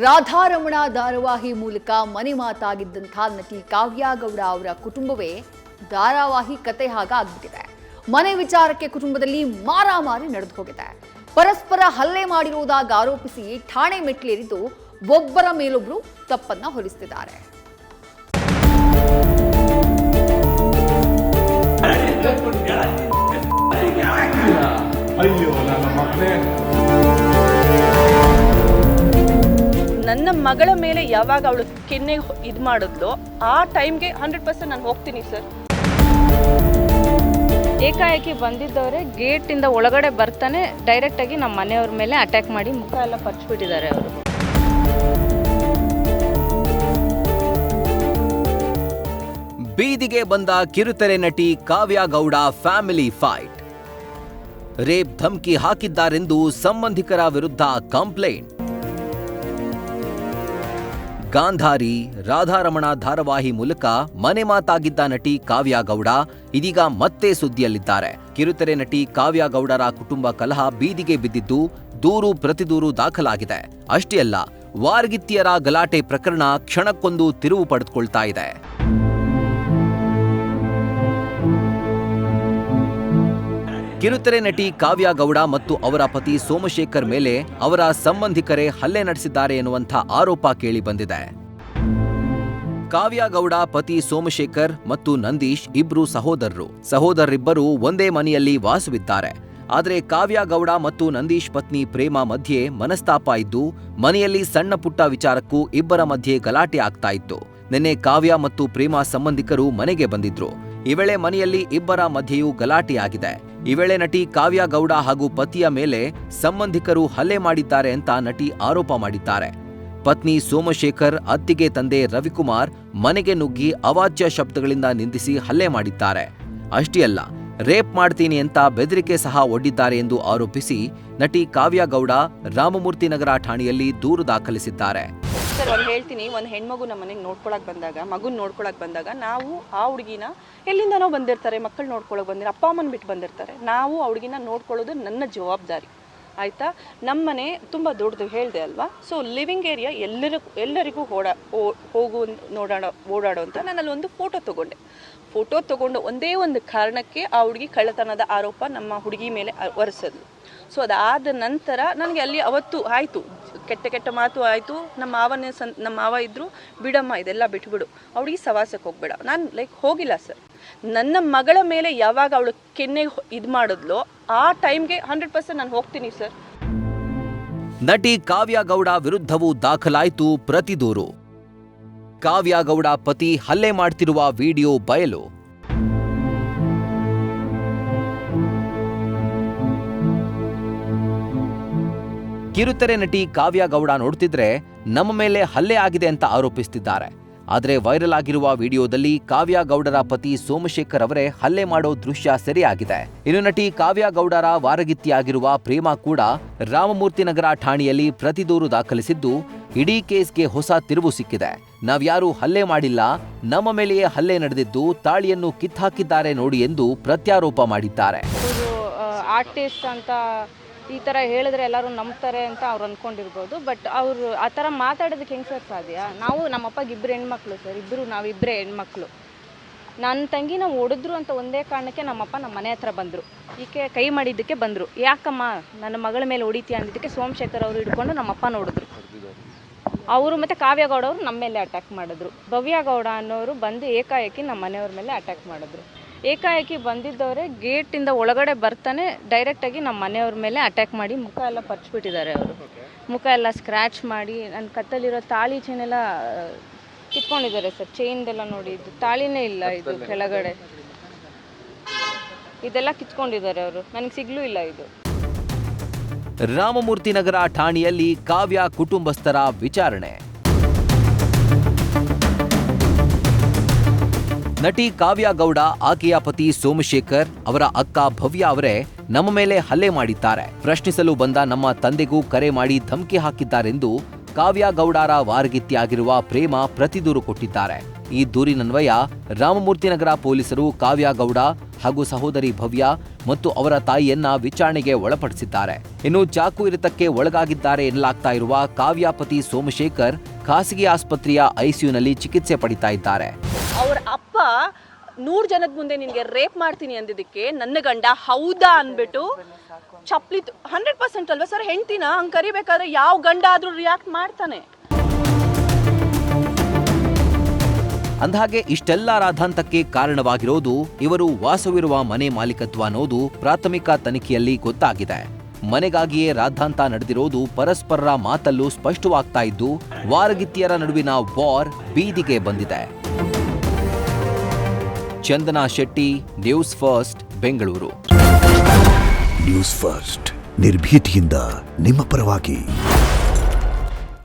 ರಾಧಾರಮಣ ಧಾರಾವಾಹಿ ಮೂಲಕ ಮನೆ ಮಾತಾಗಿದ್ದಂತಹ ನಟಿ ಕಾವ್ಯ ಗೌಡ ಅವರ ಕುಟುಂಬವೇ ಧಾರಾವಾಹಿ ಕತೆ ಹಾಗ ಆಗ್ಬಿಟ್ಟಿದೆ. ಮನೆ ವಿಚಾರಕ್ಕೆ ಕುಟುಂಬದಲ್ಲಿ ಮಾರಾಮಾರಿ ನಡೆದು ಹೋಗಿದೆ. ಪರಸ್ಪರ ಹಲ್ಲೆ ಮಾಡಿರುವುದಾಗಿ ಆರೋಪಿಸಿ ಠಾಣೆ ಮೆಟ್ಟಿಲೇರಿದ್ದು ಒಬ್ಬರ ಮೇಲೊಬ್ಬರು ತಪ್ಪನ್ನ ಹೊರಿಸುತ್ತಿದ್ದಾರೆ. ನನ್ನ ಮಗಳ ಮೇಲೆ ಯಾವಾಗ ಅವಳು ಕೆನ್ನೆ ಇದು ಮಾಡಿದ್ಲು ಆ ಟೈಮ್ಗೆ 100% ನಾನು ಹೋಗ್ತೀನಿ ಸರ್. ಏಕಾಏಕಿ ಬಂದಿದ್ದವರೇ ಗೇಟಿಂದ ಒಳಗಡೆ ಬರ್ತಾನೆ ಡೈರೆಕ್ಟಾಗಿ ನಮ್ಮ ಮನೆಯವ್ರ ಮೇಲೆ ಅಟ್ಯಾಕ್ ಮಾಡಿ ಮುಖ ಎಲ್ಲ ಪಚ್ಚಿಬಿಟ್ಟಿದ್ದಾರೆ ಅವರು. ಬೀದಿಗೆ ಬಂದ ಕಿರುತೆರೆ ನಟಿ ಕಾವ್ಯ ಗೌಡ ಫ್ಯಾಮಿಲಿ ಫೈಟ್. ರೇಪ್ ಧಮಕಿ ಹಾಕಿದ್ದಾರೆಂದು ಸಂಬಂಧಿಕರ ವಿರುದ್ಧ ಕಂಪ್ಲೇಂಟ್. ಗಾಂಧಾರಿ, ರಾಧಾರಮಣ ಧಾರಾವಾಹಿ ಮೂಲಕ ಮನೆ ಮಾತಾಗಿದ್ದ ನಟಿ ಕಾವ್ಯ ಗೌಡ ಇದೀಗ ಮತ್ತೆ ಸುದ್ದಿಯಲ್ಲಿದ್ದಾರೆ. ಕಿರುತೆರೆ ನಟಿ ಕಾವ್ಯ ಗೌಡರ ಕುಟುಂಬ ಕಲಹ ಬೀದಿಗೆ ಬಿದ್ದಿದ್ದು ದೂರು ಪ್ರತಿದೂರು ದಾಖಲಾಗಿದೆ. ಅಷ್ಟೇ ಅಲ್ಲ, ವಾರ್ಗಿತ್ತಿಯರ ಗಲಾಟೆ ಪ್ರಕರಣ ಕ್ಷಣಕ್ಕೊಂದು ತಿರುವು ಪಡೆದುಕೊಳ್ತಾ ಇದೆ. ಕಿರುತೆರೆ ನಟಿ ಕಾವ್ಯ ಗೌಡ ಮತ್ತು ಅವರ ಪತಿ ಸೋಮಶೇಖರ್ ಮೇಲೆ ಅವರ ಸಂಬಂಧಿಕರೇ ಹಲ್ಲೆ ನಡೆಸಿದ್ದಾರೆ ಎನ್ನುವಂಥ ಆರೋಪ ಕೇಳಿ ಬಂದಿದೆ. ಕಾವ್ಯ ಗೌಡ ಪತಿ ಸೋಮಶೇಖರ್ ಮತ್ತು ನಂದೀಶ್ ಇಬ್ರು ಸಹೋದರರಿಬ್ಬರು ಒಂದೇ ಮನೆಯಲ್ಲಿ ವಾಸವಿದ್ದಾರೆ. ಆದರೆ ಕಾವ್ಯ ಗೌಡ ಮತ್ತು ನಂದೀಶ್ ಪತ್ನಿ ಪ್ರೇಮ ಮಧ್ಯೆ ಮನಸ್ತಾಪ ಇದ್ದು ಮನೆಯಲ್ಲಿ ಸಣ್ಣ ಪುಟ್ಟ ವಿಚಾರಕ್ಕೂ ಇಬ್ಬರ ಮಧ್ಯೆ ಗಲಾಟೆ ಆಗ್ತಾ ಇತ್ತು. ನಿನ್ನೆ ಕಾವ್ಯ ಮತ್ತು ಪ್ರೇಮ ಸಂಬಂಧಿಕರು ಮನೆಗೆ ಬಂದಿದ್ರು. ಈ ವೇಳೆ ಮನೆಯಲ್ಲಿ ಇಬ್ಬರ ಮಧ್ಯೆಯೂ ಗಲಾಟೆಯಾಗಿದೆ. ಈ ವೇಳೆ ನಟಿ ಕಾವ್ಯ ಗೌಡ ಹಾಗೂ ಪತಿಯ ಮೇಲೆ ಸಂಬಂಧಿಕರು ಹಲ್ಲೆ ಮಾಡಿದ್ದಾರೆ ಅಂತ ನಟಿ ಆರೋಪ ಮಾಡಿದ್ದಾರೆ. ಪತ್ನಿ ಸೋಮಶೇಖರ್, ಅತ್ತಿಗೆ ತಂದೆ ರವಿಕುಮಾರ್ ಮನೆಗೆ ನುಗ್ಗಿ ಅವಾಚ್ಯ ಶಬ್ದಗಳಿಂದ ನಿಂದಿಸಿ ಹಲ್ಲೆ ಮಾಡಿದ್ದಾರೆ. ಅಷ್ಟೇ ಅಲ್ಲ, ರೇಪ್ ಮಾಡ್ತೀನಿ ಅಂತ ಬೆದರಿಕೆ ಸಹ ಒಡ್ಡಿದ್ದಾರೆ ಎಂದು ಆರೋಪಿಸಿ ನಟಿ ಕಾವ್ಯ ಗೌಡ ರಾಮಮೂರ್ತಿ ನಗರ ಠಾಣೆಯಲ್ಲಿ ದೂರು ದಾಖಲಿಸಿದ್ದಾರೆ. ಸರ್ ಹೇಳ್ತೀನಿ, ಒಂದು ಹೆಣ್ಮಗು ನಮ್ಮ ಮನೆಗೆ ಮಗುನ ನೋಡ್ಕೊಳಕ್ ಬಂದಾಗ ನಾವು ಆ ಹುಡುಗಿನ ಎಲ್ಲಿಂದನೋ ಬಂದಿರ್ತಾರೆ, ಮಕ್ಕಳು ನೋಡ್ಕೊಳಕ್ ಅಪ್ಪ ಅಮ್ಮನ ಬಿಟ್ಟು ಬಂದಿರ್ತಾರೆ. ನಾವು ಆ ಹುಡುಗಿನ ನೋಡ್ಕೊಳ್ಳೋದು ನನ್ನ ಜವಾಬ್ದಾರಿ, ಆಯಿತಾ. ನಮ್ಮ ಮನೆ ತುಂಬ ದೊಡ್ಡದು ಹೇಳಿದೆ ಅಲ್ವಾ. ಸೊ ಲಿವಿಂಗ್ ಏರಿಯಾ ಎಲ್ಲರಿಗೂ ಓಡಾಡೋ ಅಂತ ನಾನು ಅಲ್ಲೊಂದು ಫೋಟೋ ತೊಗೊಂಡು ಒಂದೇ ಒಂದು ಕಾರಣಕ್ಕೆ ಆ ಹುಡುಗಿ ಕಳ್ಳತನದ ಆರೋಪ ನಮ್ಮ ಹುಡುಗಿ ಮೇಲೆ ಹೊರಿಸಿದ್ಲು. ಸೊ ಅದಾದ ನಂತರ ನನಗೆ ಅಲ್ಲಿ ಅವತ್ತು ಆಯಿತು, ಕೆಟ್ಟ ಮಾತು ಆಯಿತು. ನಮ್ಮ ಮಾವ ಇದ್ದರು, ಬಿಡಮ್ಮ ಇದೆಲ್ಲ ಬಿಟ್ಬಿಡು, ಅವಳಿಗೆ ಸವಾಸಕ್ಕೆ ಹೋಗ್ಬೇಡ. ನಾನು ಹೋಗಿಲ್ಲ ಸರ್. ನನ್ನ ಮಗಳ ಮೇಲೆ ಯಾವಾಗ ಅವಳು ಕೆನ್ನೆ ಇದು ಮಾಡಿದ್ಲು ಆ ಟೈಮ್ಗೆ 100% ನಾನು ಹೋಗ್ತೀನಿ ಸರ್. ನಟಿ ಕಾವ್ಯ ಗೌಡ ವಿರುದ್ಧವೂ ದಾಖಲಾಯಿತು ಪ್ರತಿದೂರು. ಕಾವ್ಯ ಗೌಡ ಪತಿ ಹಲ್ಲೆ ಮಾಡ್ತಿರುವ ವಿಡಿಯೋ ಬಯಲು. ಕಿರುತೆರೆ ನಟಿ ಕಾವ್ಯ ಗೌಡ ನೋಡ್ತಿದ್ರೆ ನಮ್ಮ ಮೇಲೆ ಹಲ್ಲೆ ಆಗಿದೆ ಅಂತ ಆರೋಪಿಸುತ್ತಿದ್ದಾರೆ. ಆದರೆ ವೈರಲ್ ಆಗಿರುವ ವಿಡಿಯೋದಲ್ಲಿ ಕಾವ್ಯ ಗೌಡರ ಪತಿ ಸೋಮಶೇಖರ್ ಅವರೇ ಹಲ್ಲೆ ಮಾಡೋ ದೃಶ್ಯ ಸೆರೆಯಾಗಿದೆ. ಇನ್ನು ನಟಿ ಕಾವ್ಯ ಗೌಡರ ವಾರಗಿತ್ತಿಯಾಗಿರುವ ಪ್ರೇಮ ಕೂಡ ರಾಮಮೂರ್ತಿ ನಗರ ಠಾಣೆಯಲ್ಲಿ ಪ್ರತಿದೂರು ದಾಖಲಿಸಿದ್ದು ಇಡೀ ಕೇಸ್ಗೆ ಹೊಸ ತಿರುವು ಸಿಕ್ಕಿದೆ. ನಾವ್ಯಾರೂ ಹಲ್ಲೆ ಮಾಡಿಲ್ಲ, ನಮ್ಮ ಮೇಲೆಯೇ ಹಲ್ಲೆ ನಡೆದಿದ್ದು, ತಾಳಿಯನ್ನು ಕಿತ್ತಾಕಿದ್ದಾರೆ ನೋಡಿ ಎಂದು ಪ್ರತ್ಯಾರೋಪ ಮಾಡಿದ್ದಾರೆ. ಆರ್ಟಿಸ್ಟ್ ಅಂತ ಈ ಥರ ಹೇಳಿದ್ರೆ ಎಲ್ಲರೂ ನಂಬ್ತಾರೆ ಅಂತ ಅವ್ರು ಅಂದ್ಕೊಂಡಿರ್ಬೋದು. ಬಟ್ ಅವರು ಆ ಥರ ಮಾತಾಡೋದಕ್ಕೆ ಹೆಂಗೆ ಸರ್ ಸಾಧ್ಯ? ನಮ್ಮಪ್ಪಗೆ ಇಬ್ಬರು ಹೆಣ್ಮಕ್ಳು ಸರ್, ನಾವಿಬ್ಬರೇ ಹೆಣ್ಮಕ್ಳು. ನನ್ನ ತಂಗಿನ ಹೊಡೆದ್ರು ಅಂತ ಒಂದೇ ಕಾರಣಕ್ಕೆ ನಮ್ಮಪ್ಪ ನಮ್ಮ ಮನೆ ಹತ್ರ ಬಂದರು. ಈಕೆ ಕೈ ಮಾಡಿದ್ದಕ್ಕೆ ಬಂದರು. ಯಾಕಮ್ಮ ನನ್ನ ಮಗಳ ಮೇಲೆ ಹೊಡಿತೀಯ ಅಂದಿದ್ದಕ್ಕೆ ಸೋಮಶೇಖರ್ ಅವರು ಹಿಡ್ಕೊಂಡು ನಮ್ಮಪ್ಪ ನೋಡಿದ್ರು. ಅವರು ಮತ್ತು ಕಾವ್ಯ ಗೌಡ ಅವರು ನಮ್ಮ ಮೇಲೆ ಅಟ್ಯಾಕ್ ಮಾಡಿದ್ರು. ಭವ್ಯ ಗೌಡ ಅನ್ನೋರು ಬಂದು ಏಕಾಏಕಿ ನಮ್ಮ ಮನೆಯವ್ರ ಮೇಲೆ ಅಟ್ಯಾಕ್ ಮಾಡಿದ್ರು. ಏಕಾಏಕಿ ಬಂದಿದ್ದವರೇ ಗೇಟಿಂದ ಒಳಗಡೆ ಬರ್ತಾನೆ ಡೈರೆಕ್ಟಾಗಿ ನಮ್ಮ ಮನೆಯವ್ರ ಮೇಲೆ ಅಟ್ಯಾಕ್ ಮಾಡಿ ಮುಖ ಎಲ್ಲ ಪಚ್ಚಿಬಿಟ್ಟಿದ್ದಾರೆ ಅವರು. ಮುಖ ಎಲ್ಲ ಸ್ಕ್ರ್ಯಾಚ್ ಮಾಡಿ ನನ್ನ ಕತ್ತಲ್ಲಿರೋ ತಾಳಿ ಚೈನ್ ಎಲ್ಲ ಕಿತ್ಕೊಂಡಿದ್ದಾರೆ ಸರ್. ಚೈನ್ದೆಲ್ಲ ನೋಡಿ, ಇದು ತಾಳಿನೇ ಇಲ್ಲ, ಇದು ಕೆಳಗಡೆ ಇದೆಲ್ಲ ಕಿತ್ಕೊಂಡಿದ್ದಾರೆ ಅವರು. ನನಗೆ ಸಿಗ್ಲೂ ಇಲ್ಲ ಇದು. ರಾಮಮೂರ್ತಿ ನಗರ ಠಾಣೆಯಲ್ಲಿ ಕಾವ್ಯ ಕುಟುಂಬಸ್ಥರ ವಿಚಾರಣೆ. ನಟಿ ಕಾವ್ಯ ಗೌಡ, ಆಕೆಯ ಪತಿ ಸೋಮಶೇಖರ್, ಅವರ ಅಕ್ಕ ಭವ್ಯ ಅವರೇ ನಮ್ಮ ಮೇಲೆ ಹಲ್ಲೆ ಮಾಡಿದ್ದಾರೆ. ಪ್ರಶ್ನಿಸಲು ಬಂದ ನಮ್ಮ ತಂದೆಗೂ ಕರೆ ಮಾಡಿ ಧಮಕಿ ಹಾಕಿದ್ದಾರೆಂದು ಕಾವ್ಯ ಗೌಡರ ವಾರಗಿತ್ತಿಯಾಗಿರುವ ಪ್ರೇಮ ಪ್ರತಿದೂರು ಕೊಟ್ಟಿದ್ದಾರೆ. ಈ ದೂರಿನನ್ವಯ ರಾಮಮೂರ್ತಿನಗರ ಪೊಲೀಸರು ಕಾವ್ಯ ಗೌಡ ಹಾಗೂ ಸಹೋದರಿ ಭವ್ಯ ಮತ್ತು ಅವರ ತಾಯಿಯನ್ನ ವಿಚಾರಣೆಗೆ ಒಳಪಡಿಸಿದ್ದಾರೆ. ಇನ್ನು ಚಾಕು ಇರಿತಕ್ಕೆ ಒಳಗಾಗಿದ್ದಾರೆ ಎನ್ನಲಾಗ್ತಾ ಇರುವ ಕಾವ್ಯ ಪತಿ ಸೋಮಶೇಖರ್ ಖಾಸಗಿ ಆಸ್ಪತ್ರೆಯ ಐಸಿಯುನಲ್ಲಿ ಚಿಕಿತ್ಸೆ ಪಡಿತಾ ಇದ್ದಾರೆ. ಅವ್ರ ಅಪ್ಪ 100 ಜನದ ಮುಂದೆ ನಿನಗೆ ರೇಪ್ ಮಾಡ್ತೀನಿ ಅಂದಿದ್ದಕ್ಕೆ ನನ್ನ ಗಂಡ ಹೌದಾ ಅಂದ್ಬಿಟ್ಟು ಚಪ್ಲಿ 100% ಅಲ್ವಾ ಸರ್, ಹೆಂಡ್ತಿನ ಹಂಗೆ ಕರಿಬೇಕಾದ್ರೆ ಯಾವ ಗಂಡ ಆದ್ರೂ ರಿಯಾಕ್ಟ್ ಮಾಡ್ತಾನೆ. ಅಂದಹಾಗೆ ಇಷ್ಟೆಲ್ಲ ರಾದ್ಧಾಂತಕ್ಕೆ ಕಾರಣವಾಗಿರೋದು ಇವರು ವಾಸವಿರುವ ಮನೆ ಮಾಲೀಕತ್ವ ಅನ್ನೋದು ಪ್ರಾಥಮಿಕ ತನಿಖೆಯಲ್ಲಿ ಗೊತ್ತಾಗಿದೆ. ಮನೆಗಾಗಿಯೇ ರಾದ್ಧಾಂತ ನಡೆದಿರೋದು ಪರಸ್ಪರರ ಮಾತಲ್ಲೂ ಸ್ಪಷ್ಟವಾಗ್ತಾ ಇದ್ದು ವಾರಗಿತ್ತಿಯರ ನಡುವಿನ ವಾರ್ ಬೀದಿಗೆ ಬಂದಿದೆ. Chandana Shetty, news first, Bengaluru. News first ನಿರ್ಭೀತಿಯಿಂದ ನಿಮ್ಮ ಪರವಾಗಿ.